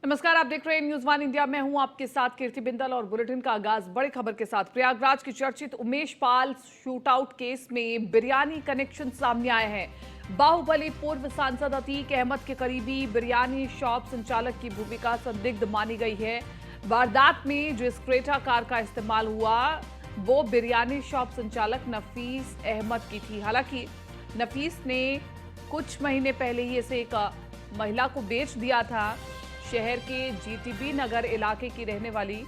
नमस्कार, आप देख रहे हैं न्यूज वन इंडिया। मैं हूं आपके साथ कीर्ति बिंदल और बुलेटिन का आगाज बड़ी खबर के साथ। प्रयागराज के चर्चित उमेश पाल शूटआउट केस में बिरयानी कनेक्शन सामने आए हैं। बाहुबली पूर्व सांसद अतीक अहमद के करीबी बिरयानी शॉप संचालक की भूमिका संदिग्ध मानी गई है। वारदात में जिस क्रेटा कार का इस्तेमाल हुआ वो बिरयानी शॉप संचालक नफीस अहमद की थी। हालांकि नफीस ने कुछ महीने पहले ही इसे एक महिला को बेच दिया था। शहर के जीटीबी नगर इलाके की रहने वाली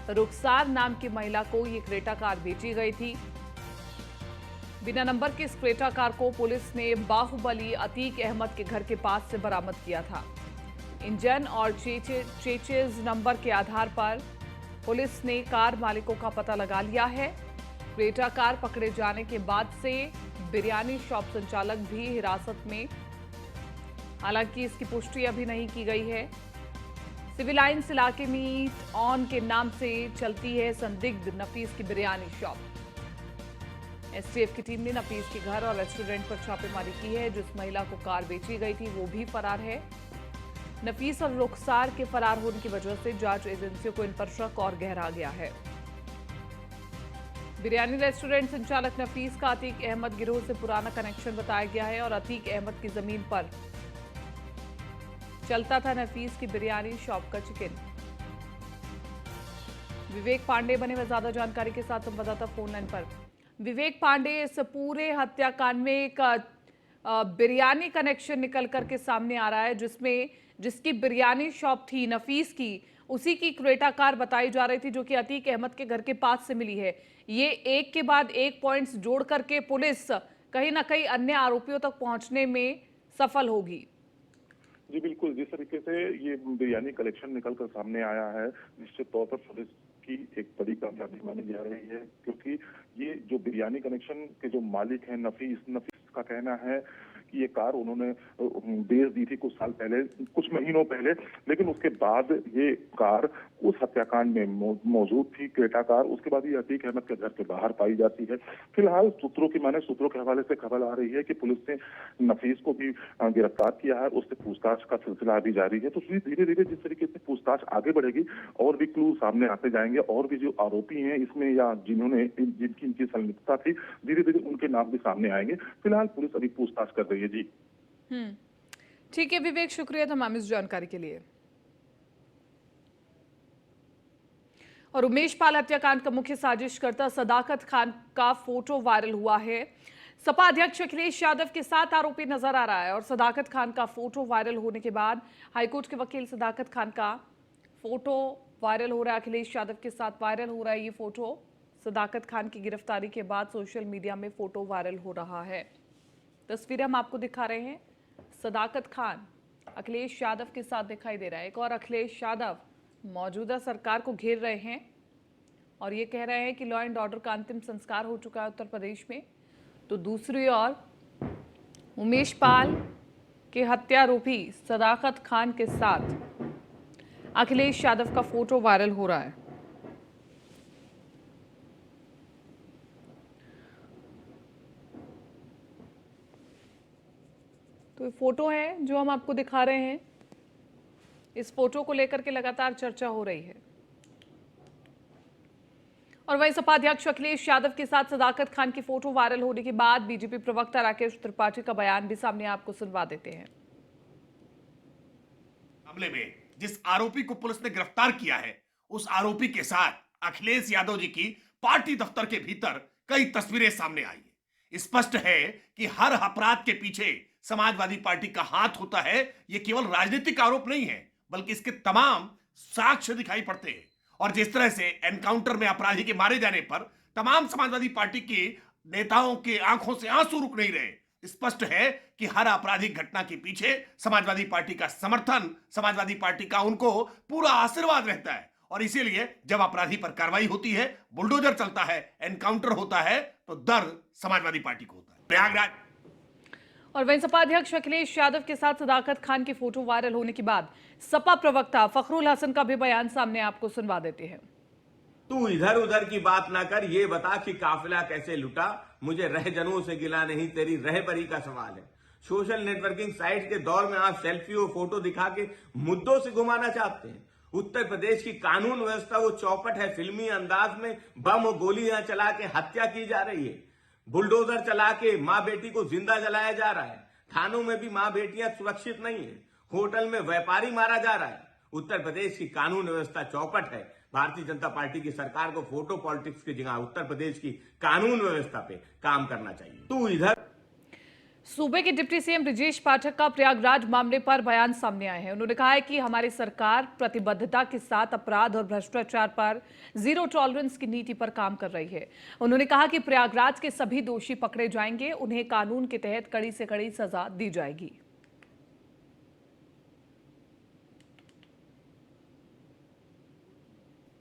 रुखसार नाम की महिला को ये क्रेटा कार बेची गई थी। बिना नंबर की इस क्रेटा कार को पुलिस ने बाहुबली अतीक अहमद के घर के पास से बरामद किया था। इंजन और चेचेज नंबर के आधार पर पुलिस ने कार मालिकों का पता लगा लिया है। क्रेटा कार पकड़े जाने के बाद से बिरयानी शॉप संचालक भी हिरासत में, हालांकि इसकी पुष्टि अभी नहीं की गई है। सिविल लाइन्स इलाके में ऑन के नाम से चलती है संदिग्ध नफीस की बिरयानी शॉप। एसटीएफ की टीम ने नफीस के घर और रेस्टोरेंट पर छापेमारी की है। जिस महिला को कार बेची गई थी वो भी फरार है। नफीस और रुखसार के फरार होने की वजह से जांच एजेंसियों को इन पर शक और गहरा गया है। बिरयानी रेस्टोरेंट संचालक नफीस का अतीक अहमद गिरोह से पुराना कनेक्शन बताया गया है और अतीक अहमद की जमीन पर चलता था नफीस की बिरयानी शॉप का चिकन। विवेक पांडे बने हुए ज्यादा जानकारी के साथ संवाददाता फोन लाइन पर। विवेक पांडे, इस पूरे हत्याकांड में एक बिरयानी कनेक्शन निकल करके सामने आ रहा है जिसकी बिरयानी शॉप थी नफीस की, उसी की क्रेटा कार बताई जा रही थी जो कि अतीक अहमद के घर के पास से मिली है। ये एक के बाद एक पॉइंट्स जोड़ करके पुलिस कहीं ना कहीं अन्य आरोपियों तक पहुंचने में सफल होगी। जी बिल्कुल, जिस तरीके से ये बिरयानी कलेक्शन निकलकर सामने आया है, निश्चित तौर पर पुलिस की एक बड़ी कामयाबी मानी जा रही है, क्योंकि ये जो बिरयानी कनेक्शन के जो मालिक हैं नफीस का कहना है कि ये कार उन्होंने बेच दी थी कुछ साल पहले, कुछ महीनों पहले, लेकिन उसके बाद ये कार उस हत्याकांड में मौजूद थी, क्रेटा कार। उसके बाद ये अतीक अहमद के घर के बाहर पाई जाती है। फिलहाल सूत्रों के हवाले से खबर आ रही है कि पुलिस ने नफीस को भी गिरफ्तार किया है, उससे पूछताछ का सिलसिला अभी जारी है। तो धीरे धीरे जिस तरीके से पूछताछ आगे बढ़ेगी और भी क्लू सामने आते जाएंगे और भी जो आरोपी हैं इसमें या जिनकी इनकी संलिप्तता थी, धीरे धीरे उनके नाम भी सामने आएंगे। फिलहाल पुलिस अभी पूछताछ कर रही है। जी ठीक है विवेक, शुक्रिया तमाम इस जानकारी के लिए। और उमेश पाल हत्याकांड का मुख्य साजिशकर्ता सदाकत खान का फोटो वायरल हुआ है। सपा अध्यक्ष अखिलेश यादव के साथ आरोपी नजर आ रहा है और सदाकत खान का फोटो वायरल होने के बाद हाईकोर्ट के वकील सदाकत खान का फोटो वायरल हो रहा है। अखिलेश यादव के साथ वायरल हो रहा है ये फोटो। सदाकत खान की गिरफ्तारी के बाद सोशल मीडिया में फोटो वायरल हो रहा है। तस्वीरें हम आपको दिखा रहे हैं। सदाकत खान अखिलेश यादव के साथ दिखाई दे रहा है। एक और अखिलेश यादव मौजूदा सरकार को घेर रहे हैं और ये कह रहे हैं कि लॉ एंड ऑर्डर का अंतिम संस्कार हो चुका है उत्तर प्रदेश में। तो दूसरी ओर उमेश पाल के हत्यारोपी सदाकत खान के साथ अखिलेश यादव का फोटो वायरल हो रहा है। तो ये फोटो है जो हम आपको दिखा रहे हैं। इस फोटो को लेकर के लगातार चर्चा हो रही है और वहीं सपा अध्यक्ष अखिलेश यादव के साथ सदाकत खान की फोटो वायरल होने के बाद बीजेपी प्रवक्ता राकेश त्रिपाठी का बयान भी सामने आपको सुनवा देते हैं। मामले में जिस आरोपी को पुलिस ने गिरफ्तार किया है, उस आरोपी के साथ अखिलेश यादव जी की पार्टी दफ्तर के भीतर कई तस्वीरें सामने आई है। स्पष्ट है कि हर अपराध के पीछे समाजवादी पार्टी का हाथ होता है। यह केवल राजनीतिक आरोप नहीं है, बल्कि इसके तमाम साक्ष्य दिखाई पड़ते हैं। और जिस तरह से एनकाउंटर में अपराधी के मारे जाने पर तमाम समाजवादी पार्टी के नेताओं के आंखों से आंसू रुक नहीं रहे, स्पष्ट है कि हर आपराधिक घटना के पीछे समाजवादी पार्टी का समर्थन, समाजवादी पार्टी का उनको पूरा आशीर्वाद रहता है। और इसीलिए जब अपराधी पर कार्रवाई होती है, बुलडोजर चलता है, एनकाउंटर होता है, तो दर्द समाजवादी पार्टी को होता है। प्रयागराज और वहीं सपा अध्यक्ष अखिलेश यादव के साथ सदाकत खान की फोटो वायरल होने के बाद सपा प्रवक्ता फखरुल हसन का भी बयान सामने आपको सुनवा देते हैं। तू इधर उधर की बात ना कर, ये बता कि काफिला कैसे लुटा। मुझे रहजनों से गिला नहीं, तेरी रहबरी का सवाल है। सोशल नेटवर्किंग साइट के दौर में आप सेल्फी और फोटो दिखा के मुद्दों से घुमाना चाहते हैं। उत्तर प्रदेश की कानून व्यवस्था वो चौपट है, फिल्मी अंदाज में बम और गोलियां चला के हत्या की जा रही है, बुलडोजर चला के माँ बेटी को जिंदा जलाया जा रहा है, थानों में भी माँ बेटियां सुरक्षित नहीं है, होटल में व्यापारी मारा जा रहा है। उत्तर प्रदेश की कानून व्यवस्था चौपट है। भारतीय जनता पार्टी की सरकार को फोटो पॉलिटिक्स की जगह उत्तर प्रदेश की कानून व्यवस्था पे काम करना चाहिए। तू इधर सूबे के डिप्टी सीएम ब्रजेश पाठक का प्रयागराज मामले पर बयान सामने आए हैं। उन्होंने कहा है कि हमारी सरकार प्रतिबद्धता के साथ अपराध और भ्रष्टाचार पर जीरो टॉलरेंस की नीति पर काम कर रही है। उन्होंने कहा कि प्रयागराज के सभी दोषी पकड़े जाएंगे, उन्हें कानून के तहत कड़ी से कड़ी सजा दी जाएगी।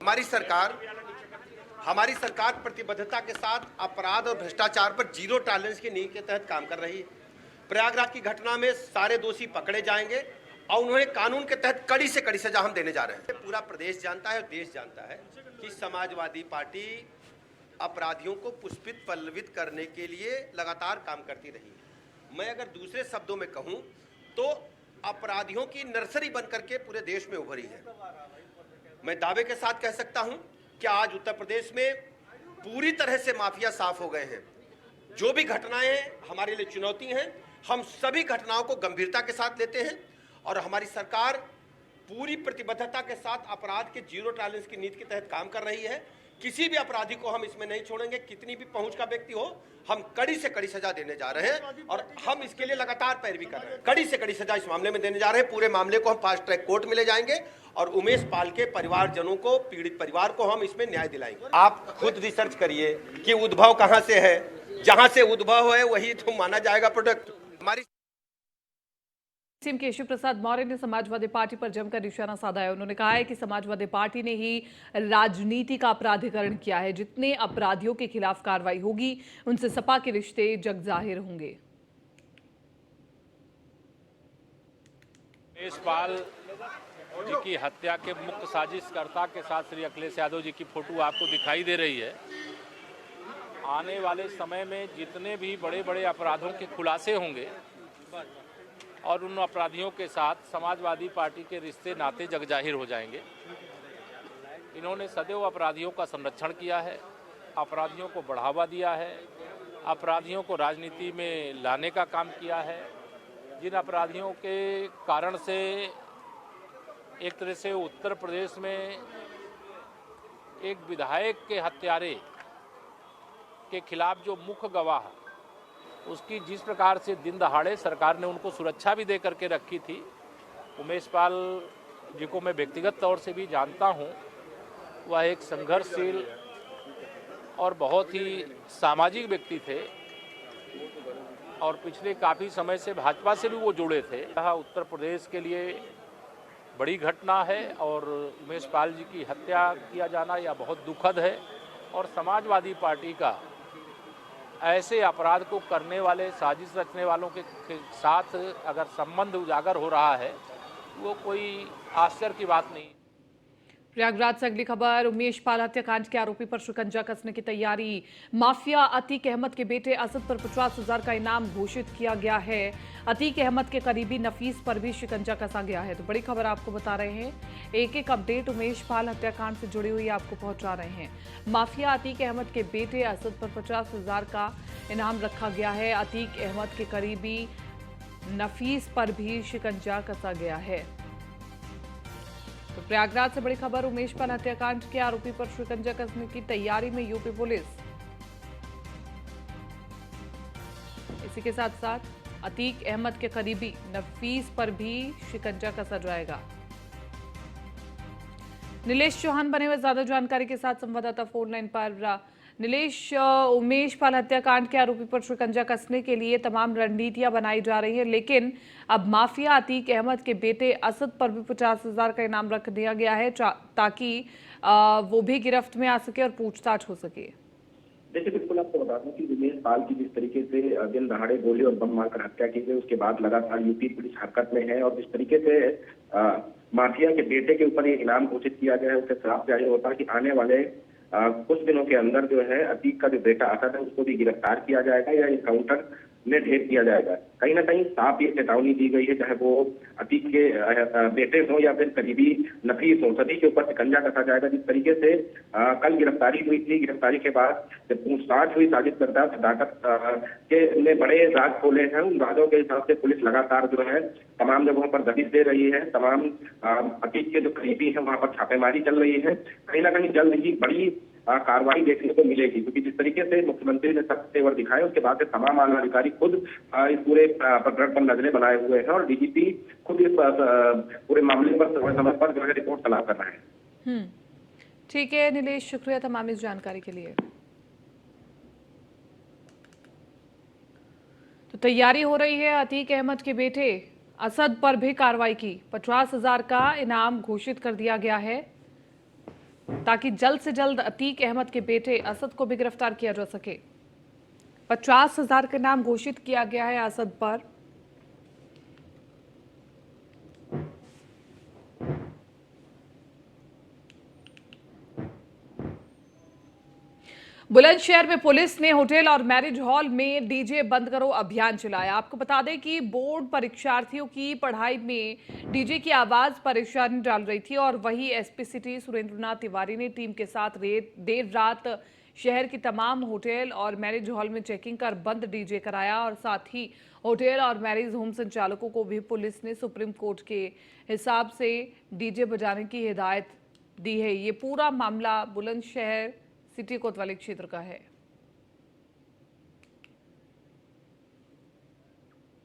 हमारी सरकार प्रतिबद्धता के साथ अपराध और भ्रष्टाचार पर जीरो टॉलरेंस की नीति के तहत काम कर रही है। प्रयागराज की घटना में सारे दोषी पकड़े जाएंगे और उन्हें कानून के तहत कड़ी से कड़ी सजा हम देने जा रहे हैं। पूरा प्रदेश जानता है और देश जानता है कि समाजवादी पार्टी अपराधियों को पुष्पित पल्लवित करने के लिए लगातार काम करती रही है। मैं अगर दूसरे शब्दों में कहूं तो अपराधियों की नर्सरी बनकर के पूरे देश में उभरी है। मैं दावे के साथ कह सकता हूं कि आज उत्तर प्रदेश में पूरी तरह से माफिया साफ हो गए हैं। जो भी घटनाएं हमारे लिए चुनौती हैं, हम सभी घटनाओं को गंभीरता के साथ लेते हैं और हमारी सरकार पूरी प्रतिबद्धता के साथ अपराध के जीरो टॉलरेंस की नीति के तहत काम कर रही है। किसी भी अपराधी को हम इसमें नहीं छोड़ेंगे, कितनी भी पहुंच का व्यक्ति हो, हम कड़ी से कड़ी सजा देने जा रहे हैं और हम इसके लिए लगातार पैरवी कर रहे हैं। कड़ी से कड़ी सजा इस मामले में देने जा रहे हैं। पूरे मामले को हम फास्ट ट्रैक कोर्ट में ले जाएंगे और उमेश पाल के परिवारजनों को, पीड़ित परिवार को हम इसमें न्याय दिलाएंगे। आप खुद रिसर्च करिए कि उद्भव कहां से है, जहां से उद्भव है वही तो माना जाएगा प्रोडक्ट। हमारी सीएम केशव प्रसाद मौर्य ने समाजवादी पार्टी पर जमकर निशाना साधा है। उन्होंने कहा है कि समाजवादी पार्टी ने ही राजनीति का अपराधीकरण किया है। जितने अपराधियों के खिलाफ कार्रवाई होगी उनसे सपा के रिश्ते जग जाहिर होंगे। उमेश पाल जी की हत्या के मुख्य साजिशकर्ता के साथ श्री अखिलेश यादव जी की फोटो आपको दिखाई दे रही है। आने वाले समय में जितने भी बड़े बड़े अपराधों के खुलासे होंगे और उन अपराधियों के साथ समाजवादी पार्टी के रिश्ते नाते जगजाहिर हो जाएंगे। इन्होंने सदैव अपराधियों का संरक्षण किया है, अपराधियों को बढ़ावा दिया है, अपराधियों को राजनीति में लाने का काम किया है। जिन अपराधियों के कारण से एक तरह से उत्तर प्रदेश में एक विधायक के हत्यारे के खिलाफ जो मुख्य गवाह, उसकी जिस प्रकार से दिन दहाड़े सरकार ने उनको सुरक्षा भी दे करके रखी थी। उमेश पाल जी को मैं व्यक्तिगत तौर से भी जानता हूं। वह एक संघर्षशील और बहुत ही सामाजिक व्यक्ति थे और पिछले काफ़ी समय से भाजपा से भी वो जुड़े थे। यह उत्तर प्रदेश के लिए बड़ी घटना है और उमेश पाल जी की हत्या किया जाना यह बहुत दुखद है और समाजवादी पार्टी का ऐसे अपराध को करने वाले, साजिश रचने वालों के साथ अगर संबंध उजागर हो रहा है वो कोई आश्चर्य की बात नहीं। प्रयागराज से अगली खबर, उमेश पाल हत्याकांड के आरोपी पर शिकंजा कसने की तैयारी। माफिया अतीक अहमद के बेटे असद पर 50,000 का इनाम घोषित किया गया है। अतीक अहमद के करीबी नफीस पर भी शिकंजा कसा गया है। तो बड़ी खबर आपको बता रहे हैं। एक एक अपडेट उमेश पाल हत्याकांड से जुड़ी हुई आपको पहुंचा रहे हैं। माफिया अतीक अहमद के बेटे असद पर 50,000 का इनाम रखा गया है। अतीक अहमद के करीबी नफीस पर भी शिकंजा कसा गया है। तो प्रयागराज से बड़ी खबर, उमेश पाल हत्याकांड के आरोपी पर शिकंजा कसने की तैयारी में यूपी पुलिस। इसी के साथ साथ अतीक अहमद के करीबी नफीस पर भी शिकंजा कसा जाएगा। नीलेश चौहान बने हुए ज्यादा जानकारी के साथ संवाददाता फोन लाइन पर। नीलेश, उमेश पाल हत्याकांड के आरोपी पर शिकंजा कसने के लिए तमाम रणनीतियां बनाई जा रही है, लेकिन अब माफिया अतीक अहमद के बेटे असद पर भी 50,000 का इनाम रख दिया गया है ताकि वो भी गिरफ्त में आ सके और पूछताछ हो सके। देखिए, बिल्कुल आपको बता दूं कि उमेश पाल की जिस तरीके से दिन दहाड़े गोली और बम मारकर हत्या की गई, उसके बाद लगातार यूपी पुलिस हरकत में है और जिस तरीके से माफिया के बेटे के ऊपर ये इनाम घोषित किया गया है, उससे साफ जाहिर होता है कि आने वाले कुछ दिनों के अंदर जो है अतीक का जो बेटा असद है उसको भी गिरफ्तार किया जाएगा। यह इनकाउंटर ने ढेर किया जाएगा। कहीं ना कहीं साफ ये चेतावनी दी गई है, चाहे वो अतीक के बेटे हों या फिर करीबी नफीस हों, सभी के ऊपर शिकंजा कसा जाएगा। जिस तरीके से कल गिरफ्तारी हुई थी, गिरफ्तारी के बाद जब पूछताछ हुई, साजिद करता सदाकत के ने बड़े राज खोले हैं। उन राजों के हिसाब से पुलिस लगातार जो है तमाम जगहों पर दबिश दे रही है, तमाम अतीक के जो करीबी है वहां पर छापेमारी चल रही है। कहीं ना कहीं जल्द ही बड़ी कार्रवाई देखने को मिलेगी, क्योंकि जिस तरीके से मुख्यमंत्री ने सख्त तेवर दिखाए, उसके बाद से तमाम आला अधिकारी खुद इस पूरे प्रकरण पर नजरें बनाए हुए हैं और डीजीपी खुद इस पूरे मामले पर समय पर जो है रिपोर्ट तलब कर रहे हैं। ठीक है नीलेश, शुक्रिया तमाम इस जानकारी के लिए। तो तैयारी हो रही है अतीक अहमद के बेटे असद पर भी कार्रवाई की। 50,000 का इनाम घोषित कर दिया गया है ताकि जल्द से जल्द अतीक अहमद के बेटे असद को भी गिरफ्तार किया जा सके। 50,000 का इनाम घोषित किया गया है असद पर। बुलंदशहर में पुलिस ने होटल और मैरिज हॉल में डीजे बंद करो अभियान चलाया। आपको बता दें कि बोर्ड परीक्षार्थियों की पढ़ाई में डीजे की आवाज परेशानी डाल रही थी और वही एसपी सिटी सुरेंद्रनाथ तिवारी ने टीम के साथ देर रात शहर की तमाम होटल और मैरिज हॉल में चेकिंग कर बंद डीजे कराया और साथ ही होटल और मैरिज होम संचालकों को भी पुलिस ने सुप्रीम कोर्ट के हिसाब से डीजे बजाने की हिदायत दी है। ये पूरा मामला बुलंदशहर सिटी कोतवाली क्षेत्र का है।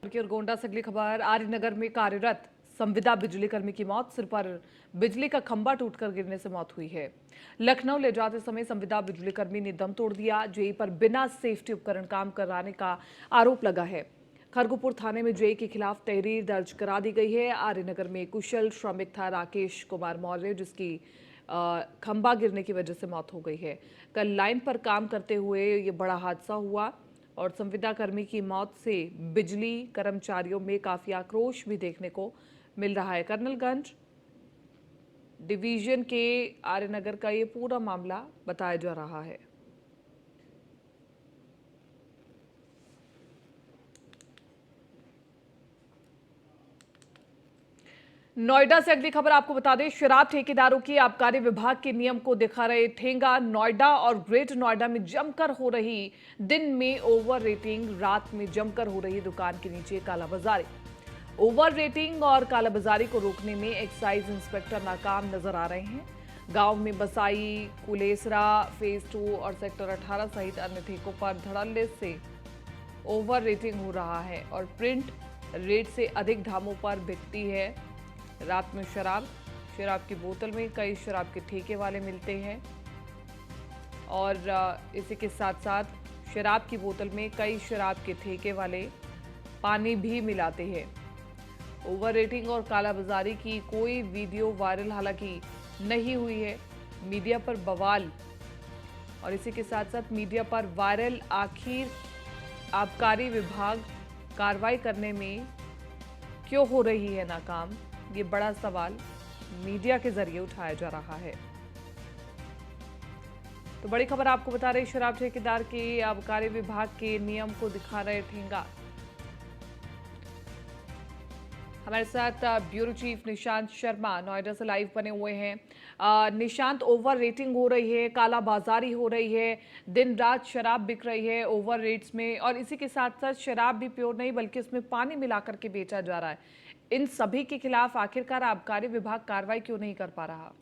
और गोंडा से अगली खबर, आर्यनगर में कार्यरत संविदा बिजली कर्मी की मौत। सिर पर बिजली का खंभा टूटकर गिरने से मौत हुई है। लखनऊ ले जाते समय संविदा बिजली कर्मी ने दम तोड़ दिया। जेई पर बिना सेफ्टी उपकरण काम कराने का आरोप लगा है। खरगोपुर थाने में जेई के खिलाफ तहरीर दर्ज करा दी गई है। आर्यनगर में कुशल श्रमिक था राकेश कुमार मौर्य, जिसकी खंभा गिरने की वजह से मौत हो गई है। कल लाइन पर काम करते हुए ये बड़ा हादसा हुआ और संविदा कर्मी की मौत से बिजली कर्मचारियों में काफी आक्रोश भी देखने को मिल रहा है। कर्नलगंज डिवीजन के आर्यनगर का ये पूरा मामला बताया जा रहा है। नोएडा से अगली खबर आपको बता दें, शराब ठेकेदारों की आबकारी विभाग के नियम को दिखा रहे ठेंगा। नोएडा और ग्रेटर नोएडा में जमकर हो रही दिन में ओवर रेटिंग, रात में जमकर हो रही दुकान के नीचे कालाबाजारी। ओवर रेटिंग और कालाबाजारी को रोकने में एक्साइज इंस्पेक्टर नाकाम नजर आ रहे हैं। गांव में बसाई, कुलेसरा, फेज 2 और सेक्टर 18 सहित अन्य ठेकों पर धड़ल्ले से ओवर रेटिंग हो रहा है और प्रिंट रेट से अधिक दामों पर बिकती है। रात में शराब की बोतल में कई शराब के ठेके वाले मिलते हैं और इसी के साथ साथ शराब की बोतल में कई शराब के ठेके वाले पानी भी मिलाते हैं। ओवर रेटिंग और कालाबाजारी की कोई वीडियो वायरल हालांकि नहीं हुई है। मीडिया पर बवाल और इसी के साथ साथ मीडिया पर वायरल। आखिर आबकारी विभाग कार्रवाई करने में क्यों हो रही है नाकाम, ये बड़ा सवाल मीडिया के जरिए उठाया जा रहा है। तो बड़ी खबर आपको बता रही, शराब ठेकेदार के आबकारी विभाग के नियम को दिखा रहे ठेंगा। हमारे साथ ब्यूरो चीफ निशांत शर्मा नोएडा से लाइव बने हुए हैं। निशांत, ओवर रेटिंग हो रही है, कालाबाजारी हो रही है, दिन रात शराब बिक रही है ओवर रेट्स में, और इसी के साथ साथ शराब भी प्योर नहीं बल्कि उसमें पानी मिलाकर के बेचा जा रहा है। इन सभी के खिलाफ आखिरकार आबकारी विभाग कार्रवाई क्यों नहीं कर पा रहा?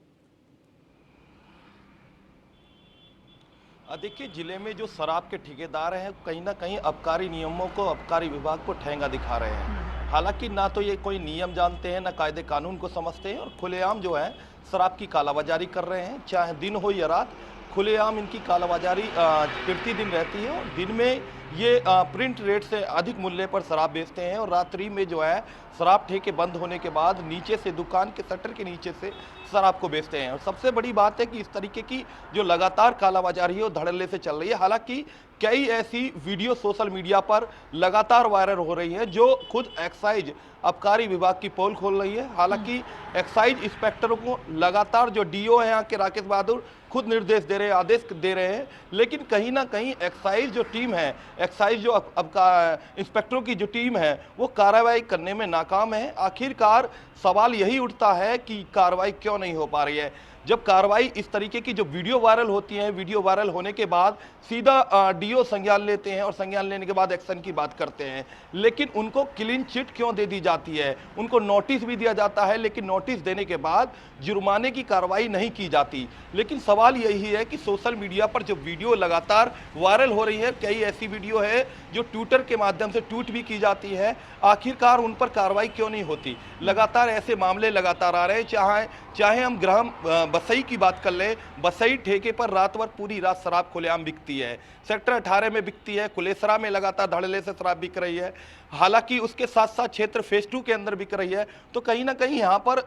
देखिए, जिले में जो शराब के ठेकेदार हैं कहीं ना कहीं आबकारी नियमों को, आबकारी विभाग को ठेंगा दिखा रहे हैं। हालांकि ना तो ये कोई नियम जानते हैं, ना कायदे कानून को समझते हैं और खुलेआम जो है शराब की कालाबाजारी कर रहे हैं। चाहे दिन हो या रात, खुलेआम इनकी कालाबाजारी प्रतिदिन रहती है और दिन में ये प्रिंट रेट से अधिक मूल्य पर शराब बेचते हैं और रात्रि में जो है शराब ठेके बंद होने के बाद नीचे से, दुकान के शटर के नीचे से शराब को बेचते हैं। और सबसे बड़ी बात है कि इस तरीके की जो लगातार कालाबाजारी है वो धड़ल्ले से चल रही है। हालांकि कई ऐसी वीडियो सोशल मीडिया पर लगातार वायरल हो रही है जो खुद एक्साइज आबकारी विभाग की पोल खोल रही है। हालांकि एक्साइज इंस्पेक्टरों को लगातार जो डीओ है यहाँ के राकेश बहादुर खुद निर्देश दे रहे हैं, आदेश दे रहे हैं, लेकिन कहीं ना कहीं एक्साइज जो टीम है एक्साइज जो अब का इंस्पेक्टरों की जो टीम है वो कार्रवाई करने में नाकाम है। आखिरकार सवाल यही उठता है कि कार्रवाई क्यों नहीं हो पा रही है। जब कार्रवाई इस तरीके की जो वीडियो वायरल होती है, वीडियो वायरल होने के बाद सीधा डीओ संज्ञान लेते हैं और संज्ञान लेने के बाद एक्शन की बात करते हैं, लेकिन उनको क्लीन चिट क्यों दे दी जाती है? उनको नोटिस भी दिया जाता है, लेकिन नोटिस देने के बाद जुर्माने की कार्रवाई नहीं की जाती। लेकिन सवाल यही है कि सोशल मीडिया पर जो वीडियो लगातार वायरल हो रही है, कई ऐसी वीडियो है जो ट्विटर के माध्यम से ट्वीट भी की जाती है, आखिरकार उन पर कार्रवाई क्यों नहीं होती? लगातार ऐसे मामले लगातार आ रहे हैं। चाहे हम ग्राम बसई की बात कर लें, बसई ठेके पर रात भर पूरी रात शराब खुलेआम बिकती है। सेक्टर 18 में बिकती है, कुलेसरा में लगातार धड़ल्ले से शराब बिक रही है। हालांकि उसके साथ साथ क्षेत्र फेज 2 के अंदर बिक रही है। तो कहीं ना कहीं यहाँ पर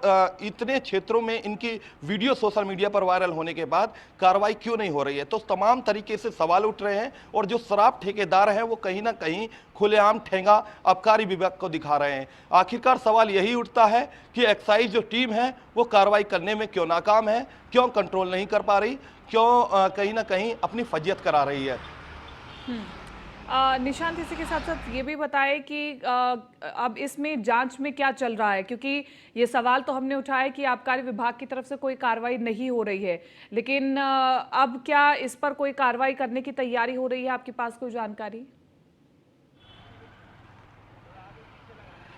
इतने क्षेत्रों में इनकी वीडियो सोशल मीडिया पर वायरल होने के बाद कार्रवाई क्यों नहीं हो रही है? तो तमाम तरीके से सवाल उठ रहे हैं और जो शराब ठेकेदार हैं वो कहीं ना कहीं खुलेआम ठेंगा आबकारी विभाग को दिखा रहे हैं। आखिरकार सवाल यही उठता है कि एक्साइज जो टीम है वो कार्रवाई करने में क्यों नाकाम है, क्यों कंट्रोल नहीं कर पा रही, क्यों कहीं ना कहीं अपनी फजियत करा रही है। निशांत, इसी के साथ साथ ये भी बताएं कि अब इसमें जांच में क्या चल रहा है, क्योंकि ये सवाल तो हमने उठाया कि आबकारी विभाग की तरफ से कोई कार्रवाई नहीं हो रही है, लेकिन अब क्या इस पर कोई कार्रवाई करने की तैयारी हो रही है? आपके पास कोई जानकारी?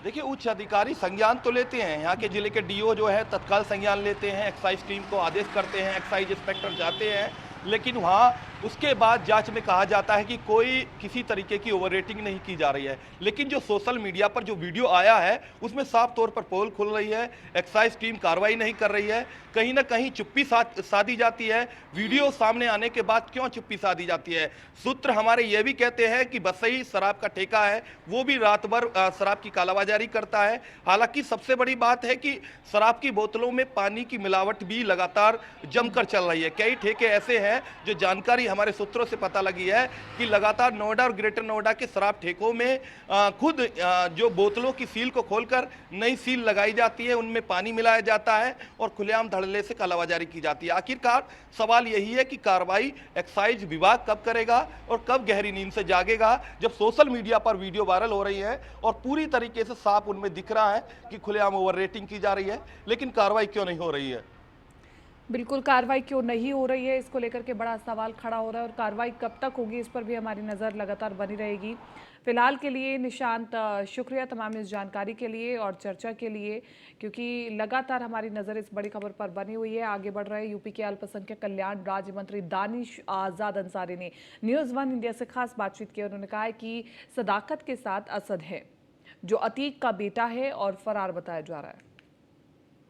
देखिए, उच्च अधिकारी संज्ञान तो लेते हैं, यहाँ के जिले के डीओ जो है तत्काल संज्ञान लेते हैं, एक्साइज टीम को आदेश करते हैं, एक्साइज इंस्पेक्टर जाते हैं, लेकिन वहाँ उसके बाद जांच में कहा जाता है कि कोई किसी तरीके की ओवर रेटिंग नहीं की जा रही है। लेकिन जो सोशल मीडिया पर जो वीडियो आया है उसमें साफ तौर पर पोल खुल रही है, एक्साइज टीम कार्रवाई नहीं कर रही है, कहीं ना कहीं चुप्पी साधी जाती है। वीडियो सामने आने के बाद क्यों चुप्पी साधी जाती है? सूत्र हमारे ये भी कहते हैं कि बसई शराब का ठेका है, वो भी रात भर शराब की कालाबाजारी करता है। हालांकि सबसे बड़ी बात है कि शराब की बोतलों में पानी की मिलावट भी लगातार जमकर चल रही है। कई ठेके ऐसे हैं जो जानकारी हमारे सूत्रों से पता लगी है कि लगातार नोएडा और ग्रेटर नोएडा के शराब ठेकों में खुद जो बोतलों की सील को खोलकर नई सील लगाई जाती है, उनमें पानी मिलाया जाता है और खुलेआम धड़ल्ले से कालाबाजारी की जाती है। आखिरकार सवाल यही है कि कार्रवाई एक्साइज विभाग कब करेगा और कब गहरी नींद से जागेगा, जब सोशल मीडिया पर वीडियो वायरल हो रही है और पूरी तरीके से साफ उनमें दिख रहा है कि खुलेआम ओवर रेटिंग की जा रही है, लेकिन कार्रवाई क्यों नहीं हो रही है? बिल्कुल, कार्रवाई क्यों नहीं हो रही है, इसको लेकर के बड़ा सवाल खड़ा हो रहा है और कार्रवाई कब तक होगी इस पर भी हमारी नज़र लगातार बनी रहेगी। फिलहाल के लिए निशांत, शुक्रिया तमाम इस जानकारी के लिए और चर्चा के लिए, क्योंकि लगातार हमारी नज़र इस बड़ी खबर पर बनी हुई है। आगे बढ़ रहे यूपी के अल्पसंख्यक कल्याण राज्य मंत्री दानिश आज़ाद अंसारी ने न्यूज़ 1 इंडिया से खास बातचीत की। उन्होंने कहा है कि सदाकत के साथ असद है, जो अतीक का बेटा है और फरार बताया जा रहा है।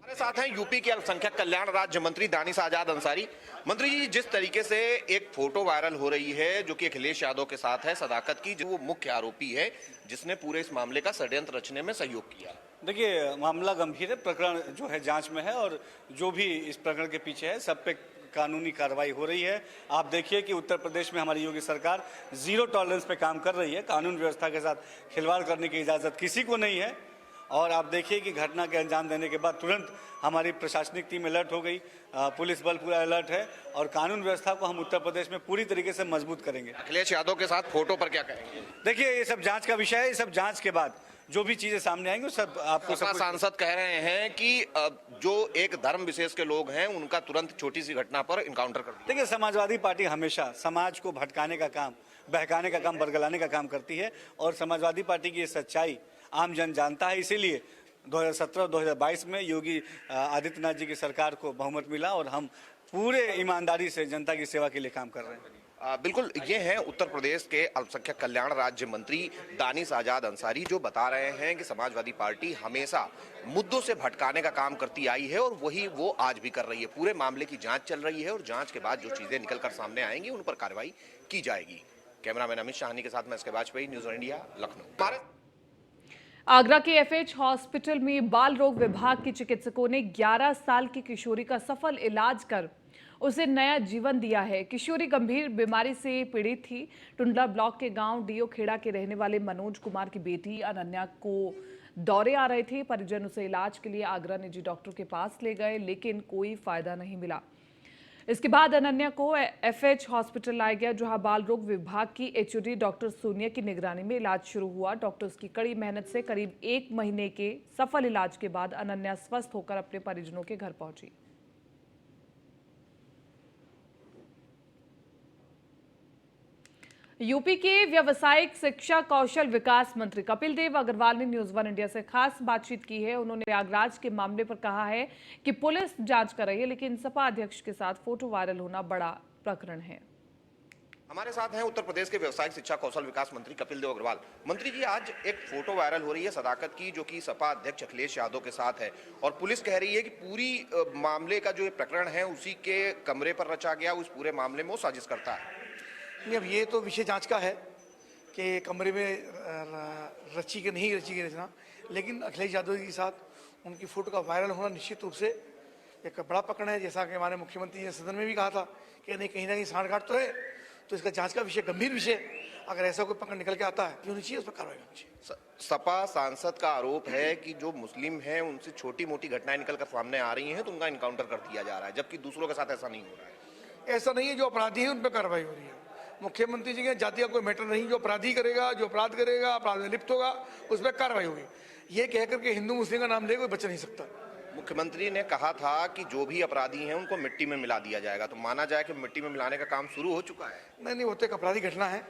हमारे साथ हैं यूपी के अल्पसंख्यक कल्याण राज्य मंत्री दानिश आजाद अंसारी। मंत्री जी, जिस तरीके से एक फोटो वायरल हो रही है जो कि अखिलेश यादव के साथ है, सदाकत की, जो वो मुख्य आरोपी है जिसने पूरे इस मामले का षड्यंत्र रचने में सहयोग किया। देखिए, मामला गंभीर है, प्रकरण जो है जांच में है और जो भी इस प्रकरण के पीछे है सब पे कानूनी कार्रवाई हो रही है। आप देखिए कि उत्तर प्रदेश में हमारी योगी सरकार जीरो टॉलरेंस पे काम कर रही है। कानून व्यवस्था के साथ खिलवाड़ करने की इजाज़त किसी को नहीं है। और आप देखिए कि घटना के अंजाम देने के बाद तुरंत हमारी प्रशासनिक टीम अलर्ट हो गई, पुलिस बल पूरा अलर्ट है और कानून व्यवस्था को हम उत्तर प्रदेश में पूरी तरीके से मजबूत करेंगे। अखिलेश यादव के साथ फोटो पर क्या कहेंगे? देखिए, ये सब जांच का विषय है। ये सब जांच के बाद जो भी चीजें सामने आएंगी सब आपको सब सांसद कह रहे हैं कि जो एक धर्म विशेष के लोग हैं उनका तुरंत छोटी सी घटना पर इनकाउंटर कर दिया। देखिए, समाजवादी पार्टी हमेशा समाज को भटकाने का काम, बहकाने का काम, बरगलाने का काम करती है और समाजवादी पार्टी की ये सच्चाई आम जन जानता है। इसीलिए 2017-2022 में योगी आदित्यनाथ जी की सरकार को बहुमत मिला और हम पूरे ईमानदारी से जनता की सेवा के लिए काम कर रहे हैं। बिल्कुल, ये हैं उत्तर प्रदेश के अल्पसंख्यक कल्याण राज्य मंत्री दानिश आजाद अंसारी, जो बता रहे हैं कि समाजवादी पार्टी हमेशा मुद्दों से भटकाने का काम करती आई है और वही वो आज भी कर रही है। पूरे मामले की जांच चल रही है और जांच के बाद जो चीजें निकलकर सामने आएंगी उन पर कार्रवाई की जाएगी। कैमरामैन अमित शाहनी के साथ मैं SK Vajpeyi, news 1 India, Lucknow. Agra के एफएच हॉस्पिटल में बाल रोग विभाग के चिकित्सकों ने 11 साल की किशोरी का सफल इलाज कर उसे नया जीवन दिया है। किशोरी गंभीर बीमारी से पीड़ित थी। टुंडला ब्लॉक के गांव डीओ खेड़ा के रहने वाले मनोज कुमार की बेटी अनन्या को दौरे आ रहे थे। परिजन उसे इलाज के लिए आगरा निजी डॉक्टर के पास ले गए, लेकिन कोई फायदा नहीं मिला। इसके बाद अनन्या को एफएच हॉस्पिटल लाया गया, जहां बाल रोग विभाग की एचओडी डॉक्टर सोनिया की निगरानी में इलाज शुरू हुआ। डॉक्टर्स की कड़ी मेहनत से करीब 1 महीने के सफल इलाज के बाद अनन्या स्वस्थ होकर अपने परिजनों के घर पहुंची। यूपी के व्यावसायिक शिक्षा कौशल विकास मंत्री कपिल देव अग्रवाल ने न्यूज़ 1 इंडिया से खास बातचीत की है। उन्होंने प्रयागराज के मामले पर कहा है कि पुलिस जांच कर रही है, लेकिन सपा अध्यक्ष के साथ फोटो वायरल होना बड़ा प्रकरण है। हमारे साथ हैं उत्तर प्रदेश के व्यवसायिक शिक्षा कौशल विकास मंत्री कपिल देव अग्रवाल। मंत्री जी, आज एक फोटो वायरल हो रही है सदाकत की, जो कि सपा अध्यक्ष अखिलेश यादव के साथ है, और पुलिस कह रही है कि पूरी मामले का जो ये प्रकरण है उसी के कमरे पर रचा गया, उस पूरे मामले में वो साजिश करता है। नहीं, अब ये तो विषय जांच का है कि कमरे में रची के नहीं रची की रचना, लेकिन अखिलेश यादव जी के साथ उनकी फोटो का वायरल होना निश्चित रूप से एक बड़ा प्रकरण है। जैसा कि हमारे मुख्यमंत्री ने सदन में भी कहा था कि नहीं, कहीं ना कहीं सांठगांठ तो है, तो इसका जांच का विषय गंभीर विषय, अगर ऐसा कोई प्रकरण निकल के आता है तो होनी चाहिए, उस पर कार्रवाई होनी चाहिए। सपा सांसद का आरोप है कि जो मुस्लिम हैं उनसे छोटी मोटी घटनाएं निकलकर सामने आ रही हैं तो उनका इनकाउंटर कर दिया जा रहा है, जबकि दूसरों के साथ ऐसा नहीं हो रहा है। ऐसा नहीं है, जो अपराधी है उन पर कार्रवाई हो रही है। मुख्यमंत्री जी के जाति का कोई मैटर नहीं, जो अपराधी करेगा, जो अपराध करेगा, अपराध में लिप्त होगा, उस पर कार्रवाई होगी। ये कहकर के हिंदू मुस्लिम का नाम ले कोई बच नहीं सकता। मुख्यमंत्री ने कहा था कि जो भी अपराधी हैं उनको मिट्टी में मिला दिया जाएगा, तो माना जाए कि मिट्टी में मिलाने का काम शुरू हो चुका है? नहीं, वो तो एक अपराधी घटना है।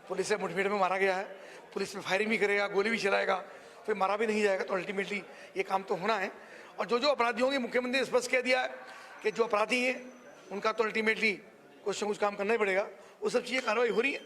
पुलिस से मुठभेड़ में मारा गया है, पुलिस में फायरिंग भी करेगा, गोली भी चलाएगा, फिर मारा भी नहीं जाएगा, तो अल्टीमेटली ये काम तो होना है। और जो जो अपराधी होंगे, मुख्यमंत्री ने स्पष्ट कह दिया है कि जो अपराधी हैं उनका तो अल्टीमेटली कुछ न कुछ काम करना ही पड़ेगा। वो सब चीज़ें कार्रवाई हो रही है,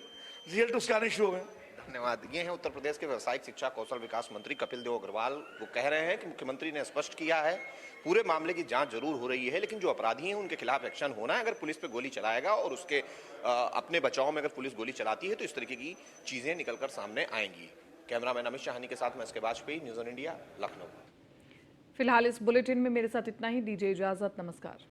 रिजल्ट उसके आने शुरू हो गए। धन्यवाद। ये हैं उत्तर प्रदेश के व्यवसायिक शिक्षा कौशल विकास मंत्री कपिल देव अग्रवाल। वो कह रहे हैं कि मुख्यमंत्री ने स्पष्ट किया है पूरे मामले की जांच जरूर हो रही है, लेकिन जो अपराधी हैं उनके खिलाफ एक्शन होना है। अगर पुलिस पे गोली चलाएगा और उसके अपने बचाव में अगर पुलिस गोली चलाती है तो इस तरीके की चीजें निकलकर सामने आएंगी। कैमरामैन अमित शाहनी के साथ मैं एस के वाजपेयी, न्यूज़ 1 इंडिया, लखनऊ। फिलहाल इस बुलेटिन में मेरे साथ इतना ही। दीजिए इजाजत, नमस्कार।